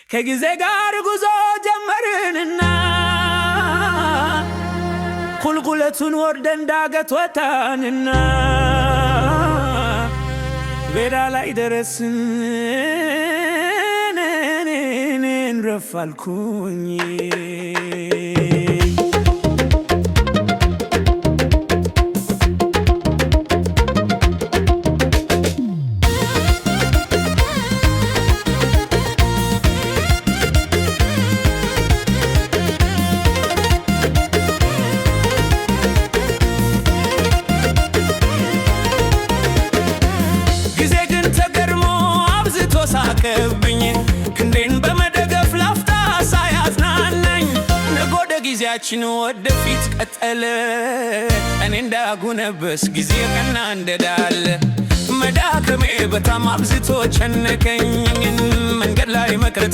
ከጊዜ ጋር ጉዞ ጀመርንና ቁልቁለቱን ወርደን ዳገት ወጣንና ሜዳ ላይ ደረስን። ረፋልኩኝ ጊዜ ግን ተገርሞ አብዝቶ ሳቀብኝ ክንዴን በመደገፍ ላፍታ ሳያዝናናኝ ነጎደ ጊዜያችን ወደፊት ቀጠለ እኔ እንዳጉነበስ ጊዜ ቀና እንደዳለ መዳከሜ በጣም አብዝቶ ቸነከኝ መንገድ ላይ መቅረት